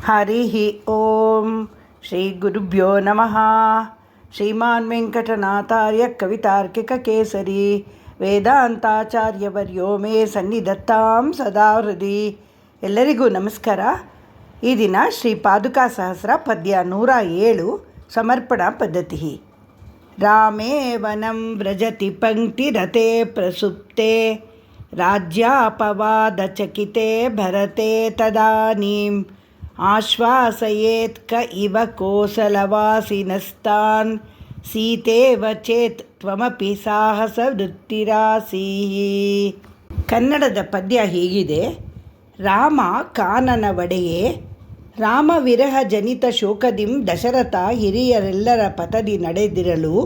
ಹರಿ ಓಂ ಶ್ರೀ ಗುರುಭ್ಯೋ ನಮಃ. ಶ್ರೀಮಾನ್ ವೆಂಕಟನಾಥಾರ್ಯ ಕವಿತಾರ್ಕಿಕ ಕೇಸರಿ ವೇದಾಂತಾಚಾರ್ಯವರ್ಯೋ ಮೇ ಸನ್ನಿಧತ್ತಾಂ ಸದಾ ಹೃದಿ. ಎಲ್ಲರಿಗೂ ನಮಸ್ಕಾರ. ಈ ದಿನ ಶ್ರೀ ಪಾದುಕಾ ಸಹಸ್ರ ಪದ್ಯ 107 ಸಮರ್ಪಣಾ ಪದ್ಧತಿ. ರಾಮೇ ವನಂ ವ್ರಜತಿ ಪಂಕ್ತಿರತೆ ಪ್ರಸುಪ್ತೆ ರಾಜ್ಯಾಪವಾದಚಕಿತೆ ಭರತೆ ತದಾನೀಂ ಆಶ್ವಾಸಯೇತ್ ಕ ಇವ ಕೋಸಲವಾಸಿನಸ್ತಾನ್ ಸೀತೇವ ಚೇತ್ ತ್ವಮಪಿ ಸಾಹಸ ವೃತ್ತಿರಾಸೀಹಿ. ಕನ್ನಡದ ಪದ್ಯ ಹೀಗಿದೆ. ರಾಮ ಕಾನನ ಒಡೆಯೇ, ರಾಮ ವಿರಹ ಜನಿತ ಶೋಕದಿಂ ದಶರಥ ಹಿರಿಯರೆಲ್ಲರ ಪಥದಿ ನಡೆದಿರಲು,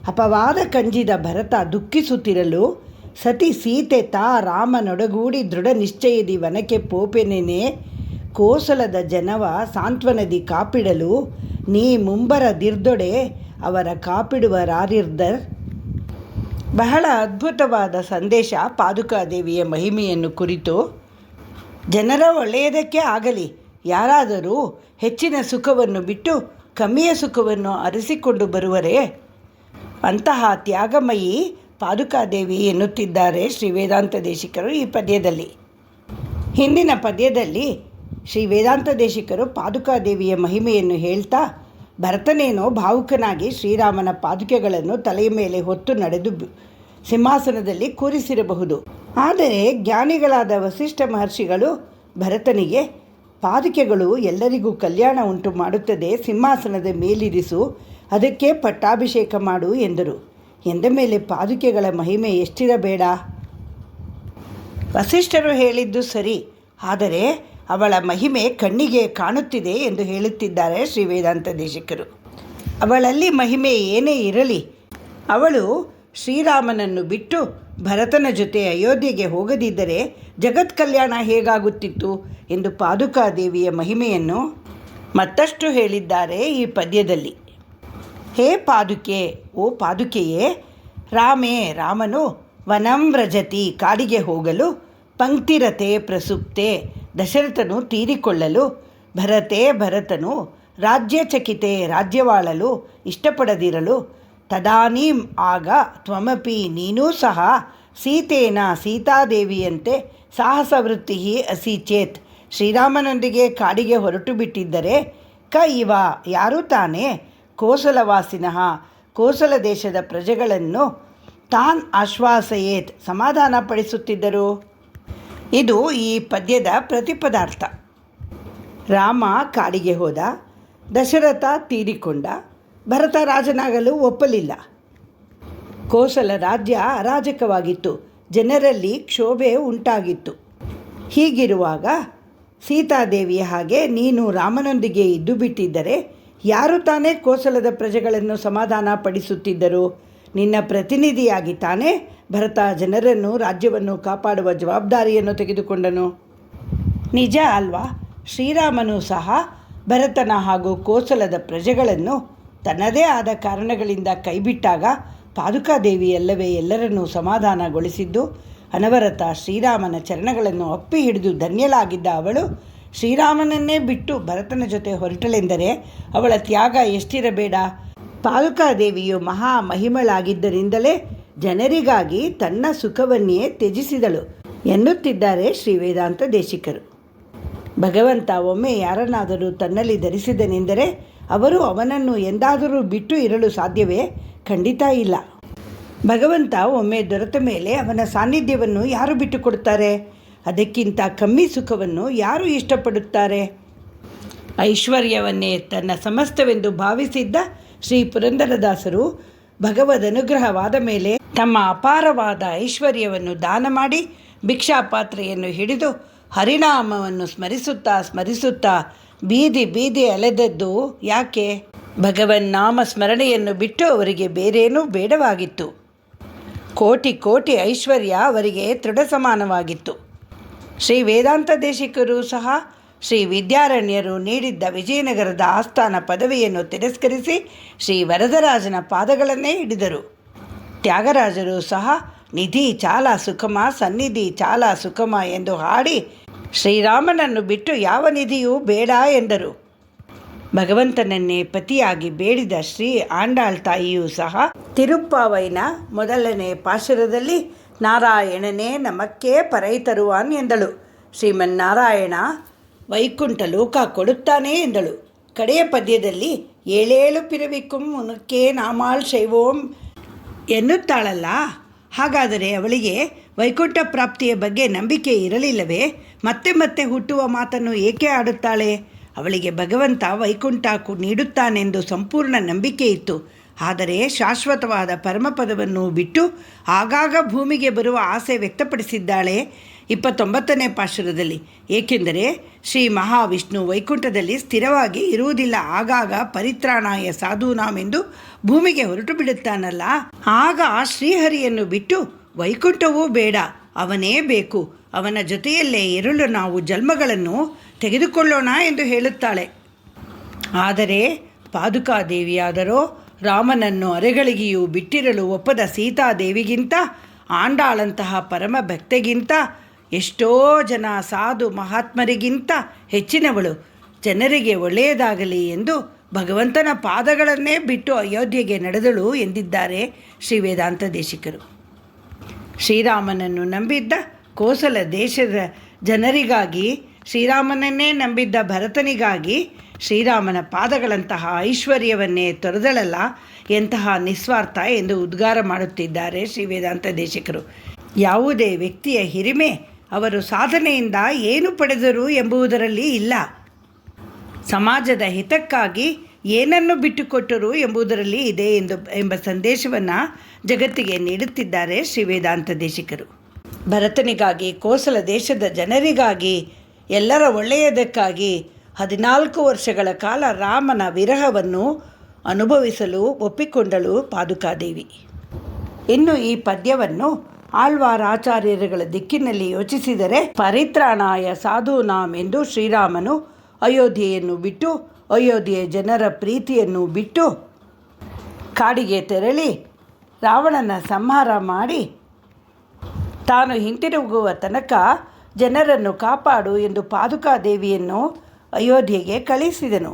ಅಪವಾದ ಕಂಜಿದ ಭರತ ದುಃಖಿಸುತ್ತಿರಲು, ಸತಿ ಸೀತೆ ತಾ ರಾಮನೊಡಗೂಡಿ ದೃಢ ನಿಶ್ಚಯದಿ ವನಕ್ಕೆ ಪೋಪೆನೆನೆ, ಕೋಸಲದ ಜನವ ಸಾಂತ್ವನದಿ ಕಾಪಿಡಲು ನೀ ಮುಂಬರದಿರ್ದೊಡೆ ಅವರ ಕಾಪಿಡುವರಾರಿರ್ದರ್. ಬಹಳ ಅದ್ಭುತವಾದ ಸಂದೇಶ ಪಾದುಕಾದೇವಿಯ ಮಹಿಮೆಯನ್ನು ಕುರಿತು. ಜನರ ಒಳ್ಳೆಯದಕ್ಕೆ ಆಗಲಿ, ಯಾರಾದರೂ ಹೆಚ್ಚಿನ ಸುಖವನ್ನು ಬಿಟ್ಟು ಕಮ್ಮಿಯ ಸುಖವನ್ನು ಅರಸಿಕೊಂಡು ಬರುವರೇ? ಅಂತಹ ತ್ಯಾಗಮಯಿ ಪಾದುಕಾದೇವಿ ಎನ್ನುತ್ತಿದ್ದಾರೆ ಶ್ರೀ ವೇದಾಂತ ದೇಶಿಕರು ಈ ಪದ್ಯದಲ್ಲಿ. ಹಿಂದಿನ ಪದ್ಯದಲ್ಲಿ ಶ್ರೀ ವೇದಾಂತ ದೇಶಿಕರು ಪಾದುಕಾದೇವಿಯ ಮಹಿಮೆಯನ್ನು ಹೇಳ್ತಾ, ಭರತನೇನೋ ಭಾವುಕನಾಗಿ ಶ್ರೀರಾಮನ ಪಾದುಕೆಗಳನ್ನು ತಲೆಯ ಮೇಲೆ ಹೊತ್ತು ನಡೆದು ಸಿಂಹಾಸನದಲ್ಲಿ ಕೂರಿಸಿರಬಹುದು. ಆದರೆ ಜ್ಞಾನಿಗಳಾದ ವಸಿಷ್ಠ ಮಹರ್ಷಿಗಳು ಭರತನಿಗೆ, ಪಾದುಕೆಗಳು ಎಲ್ಲರಿಗೂ ಕಲ್ಯಾಣ ಉಂಟು ಮಾಡುತ್ತದೆ, ಸಿಂಹಾಸನದ ಮೇಲಿರಿಸು, ಅದಕ್ಕೆ ಪಟ್ಟಾಭಿಷೇಕ ಮಾಡು ಎಂದರು. ಎಂದ ಮೇಲೆ ಪಾದುಕೆಗಳ ಮಹಿಮೆ ಎಷ್ಟಿರಬೇಡ? ವಸಿಷ್ಠರು ಹೇಳಿದ್ದು ಸರಿ, ಆದರೆ ಅವಳ ಮಹಿಮೆ ಕಣ್ಣಿಗೆ ಕಾಣುತ್ತಿದೆ ಎಂದು ಹೇಳುತ್ತಿದ್ದಾರೆ ಶ್ರೀ ವೇದಾಂತ ದೇಶಿಕರು. ಅವಳಲ್ಲಿ ಮಹಿಮೆ ಏನೇ ಇರಲಿ, ಅವಳು ಶ್ರೀರಾಮನನ್ನು ಬಿಟ್ಟು ಭರತನ ಜೊತೆ ಅಯೋಧ್ಯೆಗೆ ಹೋಗದಿದ್ದರೆ ಜಗತ್ ಕಲ್ಯಾಣ ಹೇಗಾಗುತ್ತಿತ್ತು ಎಂದು ಪಾದುಕಾದೇವಿಯ ಮಹಿಮೆಯನ್ನು ಮತ್ತಷ್ಟು ಹೇಳಿದ್ದಾರೆ ಈ ಪದ್ಯದಲ್ಲಿ. ಹೇ ಪಾದುಕೆ, ಓ ಪಾದುಕೆಯೇ, ರಾಮೇ ರಾಮನು ವನಂ ವ್ರಜತಿ ಕಾಡಿಗೆ ಹೋಗಲು, ಪಂಕ್ತಿರತೆ ಪ್ರಸುಪ್ತೆ ದಶರಥನು ತೀರಿಕೊಳ್ಳಲು, ಭರತೆ ಭರತನು ರಾಜ್ಯಚಕಿತೆ ರಾಜ್ಯವಾಳಲು ಇಷ್ಟಪಡದಿರಲು, ತದಾನೀಂ ಆಗ ತ್ವಮಪಿ ನೀನೂ ಸಹ ಸೀತೇನ ಸೀತಾದೇವಿಯಂತೆ ಸಾಹಸವೃತ್ತಿ ಅಸಿ ಚೇತ್ ಶ್ರೀರಾಮನೊಂದಿಗೆ ಕಾಡಿಗೆ ಹೊರಟು ಬಿಟ್ಟಿದ್ದರೆ, ಕ ಇವ ಯಾರು ತಾನೇ ಕೋಸಲವಾಸಿನಃ ಕೋಸಲ ದೇಶದ ಪ್ರಜೆಗಳನ್ನು ತಾನ್ ಆಶ್ವಾಸಯೇತ್ ಸಮಾಧಾನ ಪಡಿಸುತ್ತಿದ್ದರು. ಇದು ಈ ಪದ್ಯದ ಪ್ರತಿಪದಾರ್ಥ. ರಾಮ ಕಾಡಿಗೆ ಹೋದ, ದಶರಥ ತೀರಿಕೊಂಡ, ಭರತ ರಾಜನಾಗಲು ಒಪ್ಪಲಿಲ್ಲ. ಕೋಸಲ ರಾಜ್ಯ ಅರಾಜಕವಾಗಿತ್ತು, ಜನರಲ್ಲಿ ಕ್ಷೋಭೆ ಉಂಟಾಗಿತ್ತು. ಹೀಗಿರುವಾಗ ಸೀತಾದೇವಿಯ ಹಾಗೆ ನೀನು ರಾಮನೊಂದಿಗೆ ಇದ್ದು ಬಿಟ್ಟಿದ್ದರೆ ಯಾರು ತಾನೇ ಕೋಸಲದ ಪ್ರಜೆಗಳನ್ನು ಸಮಾಧಾನ ಪಡಿಸುತ್ತಿದ್ದರು? ನಿನ್ನ ಪ್ರತಿನಿಧಿಯಾಗಿ ತಾನೇ ಭರತ ಜನರನ್ನು ರಾಜ್ಯವನ್ನು ಕಾಪಾಡುವ ಜವಾಬ್ದಾರಿಯನ್ನು ತೆಗೆದುಕೊಂಡನು. ನಿಜ ಅಲ್ವಾ? ಶ್ರೀರಾಮನು ಸಹ ಭರತನ ಹಾಗೂ ಕೋಸಲದ ಪ್ರಜೆಗಳನ್ನು ತನ್ನದೇ ಆದ ಕಾರಣಗಳಿಂದ ಕೈಬಿಟ್ಟಾಗ ಪಾದುಕಾದೇವಿಯಲ್ಲವೇ ಎಲ್ಲರನ್ನೂ ಸಮಾಧಾನಗೊಳಿಸಿದ್ದು. ಅನವರತ ಶ್ರೀರಾಮನ ಚರಣಗಳನ್ನು ಅಪ್ಪಿ ಹಿಡಿದು ಧನ್ಯಳಾಗಿದ್ದ ಅವಳು ಶ್ರೀರಾಮನನ್ನೇ ಬಿಟ್ಟು ಭರತನ ಜೊತೆ ಹೊರಟಳೆಂದರೆ ಅವಳ ತ್ಯಾಗ ಎಷ್ಟಿರಬೇಡ? ಪಾದುಕಾದೇವಿಯು ಮಹಾ ಮಹಿಮಳಾಗಿದ್ದರಿಂದಲೇ ಜನರಿಗಾಗಿ ತನ್ನ ಸುಖವನ್ನೇ ತ್ಯಜಿಸಿದಳು ಎನ್ನುತ್ತಿದ್ದಾರೆ ಶ್ರೀ ವೇದಾಂತ ದೇಶಿಕರು. ಭಗವಂತ ಒಮ್ಮೆ ಯಾರನ್ನಾದರೂ ತನ್ನಲ್ಲಿ ಧರಿಸಿದನೆಂದರೆ ಅವರು ಅವನನ್ನು ಎಂದಾದರೂ ಬಿಟ್ಟು ಇರಲು ಸಾಧ್ಯವೇ? ಖಂಡಿತ ಇಲ್ಲ. ಭಗವಂತ ಒಮ್ಮೆ ದೊರೆತ ಮೇಲೆ ಅವನ ಸಾನ್ನಿಧ್ಯವನ್ನು ಯಾರು ಬಿಟ್ಟುಕೊಡುತ್ತಾರೆ? ಅದಕ್ಕಿಂತ ಕಮ್ಮಿ ಸುಖವನ್ನು ಯಾರು ಇಷ್ಟಪಡುತ್ತಾರೆ? ಐಶ್ವರ್ಯವನ್ನೇ ತನ್ನ ಸಮಸ್ತವೆಂದು ಭಾವಿಸಿದ್ದ ಶ್ರೀ ಪುರಂದರದಾಸರು ಭಗವದ್ ಅನುಗ್ರಹವಾದ ಮೇಲೆ ತಮ್ಮ ಅಪಾರವಾದ ಐಶ್ವರ್ಯವನ್ನು ದಾನ ಮಾಡಿ ಭಿಕ್ಷಾಪಾತ್ರೆಯನ್ನು ಹಿಡಿದು ಹರಿನಾಮವನ್ನು ಸ್ಮರಿಸುತ್ತಾ ಬೀದಿ ಬೀದಿ ಅಲೆದದ್ದು ಯಾಕೆ? ಭಗವನ್ನಾಮ ಸ್ಮರಣೆಯನ್ನು ಬಿಟ್ಟು ಅವರಿಗೆ ಬೇರೇನೂ ಬೇಡವಾಗಿತ್ತು. ಕೋಟಿ ಕೋಟಿ ಐಶ್ವರ್ಯ ಅವರಿಗೆ ತೃಢ ಸಮಾನವಾಗಿತ್ತು. ಶ್ರೀ ವೇದಾಂತ ದೇಶಿಕರು ಸಹ ಶ್ರೀ ವಿದ್ಯಾರಣ್ಯರು ನೀಡಿದ್ದ ವಿಜಯನಗರದ ಆಸ್ಥಾನ ಪದವಿಯನ್ನು ತಿರಸ್ಕರಿಸಿ ಶ್ರೀ ವರದರಾಜನ ಪಾದಗಳನ್ನೇ ಹಿಡಿದರು. ತ್ಯಾಗರಾಜರು ಸಹ ನಿಧಿ ಚಾಲ ಸುಖಮ ಸನ್ನಿಧಿ ಚಾಲ ಸುಖಮ ಎಂದು ಹಾಡಿ ಶ್ರೀರಾಮನನ್ನು ಬಿಟ್ಟು ಯಾವ ನಿಧಿಯೂ ಬೇಡ ಎಂದರು. ಭಗವಂತನನ್ನೇ ಪತಿಯಾಗಿ ಬೇಡಿದ ಶ್ರೀ ಆಂಡಾಳ್ ತಾಯಿಯೂ ಸಹ ತಿರುಪ್ಪಾವೈನ ಮೊದಲನೇ ಪಾಶುರದಲ್ಲಿ ನಾರಾಯಣನೇ ನಮಕ್ಕೇ ಪರೈ ತರುವಾನ್ ಎಂದಳು. ಶ್ರೀಮನ್ನಾರಾಯಣ ವೈಕುಂಠ ಲೋಕ ಕೊಡುತ್ತಾನೆ ಎಂದಳು. ಕಡೆಯ ಪದ್ಯದಲ್ಲಿ ಏಳೇಳು ಪಿರವಿಕ್ಕುಂ ಉನಕ್ಕೇ ನಾಮಾಳ್ ಶೈವೋಂ ಎನ್ನುತ್ತಾಳಲ್ಲ, ಹಾಗಾದರೆ ಅವಳಿಗೆ ವೈಕುಂಠ ಪ್ರಾಪ್ತಿಯ ಬಗ್ಗೆ ನಂಬಿಕೆ ಇರಲಿಲ್ಲವೇ? ಮತ್ತೆ ಮತ್ತೆ ಹುಟ್ಟುವ ಮಾತನ್ನು ಏಕೆ ಆಡುತ್ತಾಳೆ? ಅವಳಿಗೆ ಭಗವಂತ ವೈಕುಂಠ ನೀಡುತ್ತಾನೆಂದು ಸಂಪೂರ್ಣ ನಂಬಿಕೆ ಇತ್ತು. ಆದರೆ ಶಾಶ್ವತವಾದ ಪರಮಪದವನ್ನು ಬಿಟ್ಟು ಆಗಾಗ ಭೂಮಿಗೆ ಬರುವ ಆಸೆ ವ್ಯಕ್ತಪಡಿಸಿದ್ದಾಳೆ 29ನೇ ಪಾಶುರದಲ್ಲಿ. ಏಕೆಂದರೆ ಶ್ರೀ ಮಹಾವಿಷ್ಣು ವೈಕುಂಠದಲ್ಲಿ ಸ್ಥಿರವಾಗಿ ಇರುವುದಿಲ್ಲ, ಆಗಾಗ ಪರಿತ್ರಾಣಾಯ ಸಾಧೂನಾಮೆಂದು ಭೂಮಿಗೆ ಹೊರಟು ಬಿಡುತ್ತಾನಲ್ಲ. ಆಗ ಶ್ರೀಹರಿಯನ್ನು ಬಿಟ್ಟು ವೈಕುಂಠವೂ ಬೇಡ, ಅವನೇ ಬೇಕು, ಅವನ ಜೊತೆಯಲ್ಲೇ ಇರಲು ನಾವು ಜನ್ಮಗಳನ್ನು ತೆಗೆದುಕೊಳ್ಳೋಣ ಎಂದು ಹೇಳುತ್ತಾಳೆ. ಆದರೆ ಪಾದುಕಾದೇವಿಯಾದರೋ ರಾಮನನ್ನು ಅರೆಗಳಿಗೆಯೂ ಬಿಟ್ಟಿರಲು ಒಪ್ಪದ ಸೀತಾದೇವಿಗಿಂತ ಆಂಡಾಳಂತಹ ಪರಮ ಭಕ್ತೆಗಿಂತ ಎಷ್ಟೋ ಜನ ಸಾಧು ಮಹಾತ್ಮರಿಗಿಂತ ಹೆಚ್ಚಿನವಳು. ಜನರಿಗೆ ಒಳ್ಳೆಯದಾಗಲಿ ಎಂದು ಭಗವಂತನ ಪಾದಗಳನ್ನೇ ಬಿಟ್ಟು ಅಯೋಧ್ಯೆಗೆ ನಡೆದಳು ಎಂದಿದ್ದಾರೆ ಶ್ರೀ ವೇದಾಂತ ದೇಶಿಕರು. ಶ್ರೀರಾಮನನ್ನು ನಂಬಿದ್ದ ಕೋಸಲ ದೇಶದ ಜನರಿಗಾಗಿ, ಶ್ರೀರಾಮನನ್ನೇ ನಂಬಿದ್ದ ಭರತನಿಗಾಗಿ ಶ್ರೀರಾಮನ ಪಾದಗಳಂತಹ ಐಶ್ವರ್ಯವನ್ನೇ ತೊರೆದಳಲ್ಲ, ಎಂತಹ ನಿಸ್ವಾರ್ಥ ಎಂದು ಉದ್ಗಾರ ಮಾಡುತ್ತಿದ್ದಾರೆ ಶ್ರೀ ವೇದಾಂತ ದೇಶಿಕರು. ಯಾವುದೇ ವ್ಯಕ್ತಿಯ ಹಿರಿಮೆ ಅವರು ಸಾಧನೆಯಿಂದ ಏನು ಪಡೆದರು ಎಂಬುದರಲ್ಲಿ ಇಲ್ಲ, ಸಮಾಜದ ಹಿತಕ್ಕಾಗಿ ಏನನ್ನು ಬಿಟ್ಟುಕೊಟ್ಟರು ಎಂಬುದರಲ್ಲಿ ಇದೆ ಎಂಬ ಸಂದೇಶವನ್ನು ಜಗತ್ತಿಗೆ ನೀಡುತ್ತಿದ್ದಾರೆ ಶ್ರೀ ವೇದಾಂತ ದೇಶಿಕರು. ಭರತನಿಗಾಗಿ, ಕೋಸಲ ದೇಶದ ಜನರಿಗಾಗಿ, ಎಲ್ಲರ ಒಳ್ಳೆಯದಕ್ಕಾಗಿ 14 ವರ್ಷಗಳ ಕಾಲ ರಾಮನ ವಿರಹವನ್ನು ಅನುಭವಿಸಲು ಒಪ್ಪಿಕೊಂಡಳು ಪಾದುಕಾದೇವಿ. ಇನ್ನು ಈ ಪದ್ಯವನ್ನು ಆಳ್ವಾರ್ ಆಚಾರ್ಯರುಗಳ ದಿಕ್ಕಿನಲ್ಲಿ ಯೋಚಿಸಿದರೆ, ಪರಿತ್ರಾಣಾಯ ಸಾಧೂನಾಂ ಎಂದು ಶ್ರೀರಾಮನು ಅಯೋಧ್ಯೆಯನ್ನು ಬಿಟ್ಟು, ಅಯೋಧ್ಯೆಯ ಜನರ ಪ್ರೀತಿಯನ್ನು ಬಿಟ್ಟು ಕಾಡಿಗೆ ತೆರಳಿ ರಾವಣನ ಸಂಹಾರ ಮಾಡಿ ತಾನು ಹಿಂತಿರುಗುವ ತನಕ ಜನರನ್ನು ಕಾಪಾಡು ಎಂದು ಪಾದುಕಾದೇವಿಯನ್ನು ಅಯೋಧ್ಯೆಗೆ ಕಳಿಸಿದನು.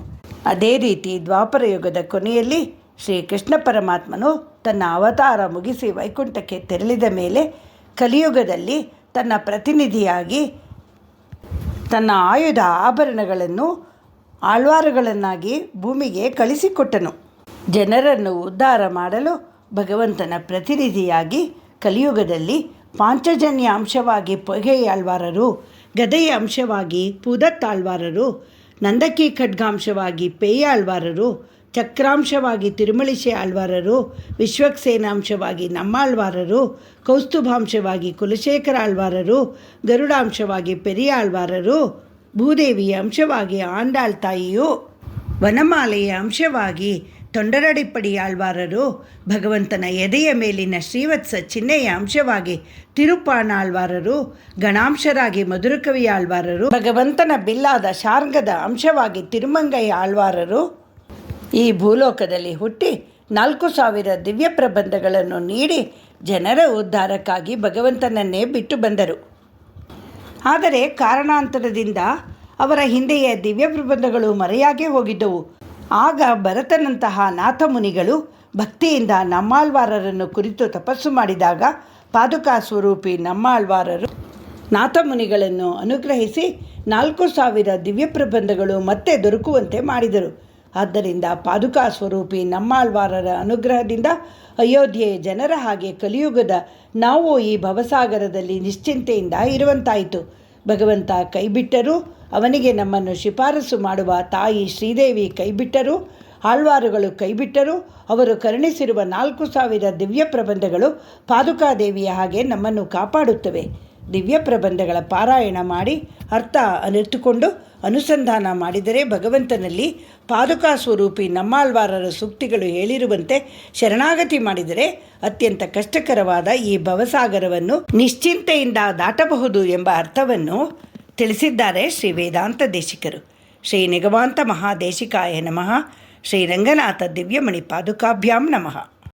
ಅದೇ ರೀತಿ ದ್ವಾಪರಯುಗದ ಕೊನೆಯಲ್ಲಿ ಶ್ರೀಕೃಷ್ಣ ಪರಮಾತ್ಮನು ತನ್ನ ಅವತಾರ ಮುಗಿಸಿ ವೈಕುಂಠಕ್ಕೆ ತೆರಳಿದ ಮೇಲೆ ಕಲಿಯುಗದಲ್ಲಿ ತನ್ನ ಪ್ರತಿನಿಧಿಯಾಗಿ ತನ್ನ ಆಯುಧ ಆಭರಣಗಳನ್ನು ಆಳ್ವಾರುಗಳನ್ನಾಗಿ ಭೂಮಿಗೆ ಕಳಿಸಿಕೊಟ್ಟನು. ಜನರನ್ನು ಉದ್ಧಾರ ಮಾಡಲು ಭಗವಂತನ ಪ್ರತಿನಿಧಿಯಾಗಿ ಕಲಿಯುಗದಲ್ಲಿ ಪಾಂಚಜನ್ಯ ಅಂಶವಾಗಿ ಪೊಯ್ಗೆಯಾಳ್ವಾರರು, ಗದೆಯ ಅಂಶವಾಗಿ ಪೂದತ್ತಾಳ್ವಾರರು, ನಂದಕಿ ಖಡ್ಗಾಂಶವಾಗಿ ಪೇಯಾಳ್ವಾರರು, ಚಕ್ರಾಂಶವಾಗಿ ತಿರುಮಳಿಶೆ ಆಳ್ವಾರರು, ವಿಶ್ವಕ್ಸೇನಾಂಶವಾಗಿ ನಮ್ಮಾಳ್ವಾರರು, ಕೌಸ್ತುಭಾಂಶವಾಗಿ ಕುಲಶೇಖರ ಆಳ್ವಾರರು, ಗರುಡಾಂಶವಾಗಿ ಪೆರಿಯಾಳ್ವಾರರು, ಭೂದೇವಿಯ ಅಂಶವಾಗಿ ಆಂಡಾಳ್ ತಾಯಿಯು, ವನಮಾಲೆಯ ಅಂಶವಾಗಿ ತೊಂಡರಡಿಪ್ಪಡಿ ಆಳ್ವಾರರು, ಭಗವಂತನ ಎದೆಯ ಮೇಲಿನ ಶ್ರೀವತ್ಸ ಚಿಹ್ನೆಯ ಅಂಶವಾಗಿ ತಿರುಪ್ಪಾಣಾಳ್ವಾರರು, ಗಣಾಂಶರಾಗಿ ಮಧುರಕವಿ ಆಳ್ವಾರರು, ಭಗವಂತನ ಬಿಲ್ಲಾದ ಶಾರ್ಗದ ಅಂಶವಾಗಿ ತಿರುಮಂಗಯ್ಯ ಆಳ್ವಾರರು ಈ ಭೂಲೋಕದಲ್ಲಿ ಹುಟ್ಟಿ 4000 ದಿವ್ಯ ಪ್ರಬಂಧಗಳನ್ನು ನೀಡಿ ಜನರ ಉದ್ಧಾರಕ್ಕಾಗಿ ಭಗವಂತನನ್ನೇ ಬಿಟ್ಟು ಬಂದರು. ಆದರೆ ಕಾರಣಾಂತರದಿಂದ ಅವರ ಹಿಂದೆಯೇ ದಿವ್ಯ ಪ್ರಬಂಧಗಳು ಮರೆಯಾಗೇ ಹೋಗಿದ್ದವು. ಆಗ ಭರತನಂತಹ ನಾಥಮುನಿಗಳು ಭಕ್ತಿಯಿಂದ ನಮ್ಮಾಳ್ವಾರರನ್ನು ಕುರಿತು ತಪಸ್ಸು ಮಾಡಿದಾಗ ಪಾದುಕಾ ಸ್ವರೂಪಿ ನಮ್ಮಾಳ್ವಾರರು ನಾಥಮುನಿಗಳನ್ನು ಅನುಗ್ರಹಿಸಿ 4000 ದಿವ್ಯ ಪ್ರಬಂಧಗಳು ಮತ್ತೆ ದೊರಕುವಂತೆ ಮಾಡಿದರು. ಆದ್ದರಿಂದ ಪಾದುಕಾ ಸ್ವರೂಪಿ ನಮ್ಮಾಳ್ವಾರರ ಅನುಗ್ರಹದಿಂದ ಅಯೋಧ್ಯೆಯ ಜನರ ಹಾಗೆ ಕಲಿಯುಗದ ನಾವು ಈ ಭವಸಾಗರದಲ್ಲಿ ನಿಶ್ಚಿಂತೆಯಿಂದ ಇರುವಂತಾಯಿತು. ಭಗವಂತ ಕೈಬಿಟ್ಟರೂ, ಅವನಿಗೆ ನಮ್ಮನ್ನು ಶಿಫಾರಸು ಮಾಡುವ ತಾಯಿ ಶ್ರೀದೇವಿ ಕೈಬಿಟ್ಟರೂ, ಆಳ್ವಾರುಗಳು ಕೈಬಿಟ್ಟರೂ, ಅವರು ಕರುಣಿಸಿರುವ 4000 ದಿವ್ಯ ಪ್ರಬಂಧಗಳು ಪಾದುಕಾದೇವಿಯ ಹಾಗೆ ನಮ್ಮನ್ನು ಕಾಪಾಡುತ್ತವೆ. ದಿವ್ಯ ಪ್ರಬಂಧಗಳ ಪಾರಾಯಣ ಮಾಡಿ ಅರ್ಥ ಅರಿತುಕೊಂಡು ಅನುಸಂಧಾನ ಮಾಡಿದರೆ ಭಗವಂತನಲ್ಲಿ ಪಾದುಕಾ ಸ್ವರೂಪಿ ನಮ್ಮಾಳ್ವಾರರ ಸೂಕ್ತಿಗಳು ಹೇಳಿರುವಂತೆ ಶರಣಾಗತಿ ಮಾಡಿದರೆ ಅತ್ಯಂತ ಕಷ್ಟಕರವಾದ ಈ ಭವಸಾಗರವನ್ನು ನಿಶ್ಚಿಂತೆಯಿಂದ ದಾಟಬಹುದು ಎಂಬ ಅರ್ಥವನ್ನು ತಿಳಿಸಿದ್ದಾರೆ ಶ್ರೀ ವೇದಾಂತ ದೇಶಿಕರು. ಶ್ರೀ ನಿಗಮಾಂತ ಮಹಾದೇಶಿಕಾಯ ನಮಃ. ಶ್ರೀ ರಂಗನಾಥ ದಿವ್ಯಮಣಿ ಪಾದುಕಾಭ್ಯಾಂ ನಮಃ.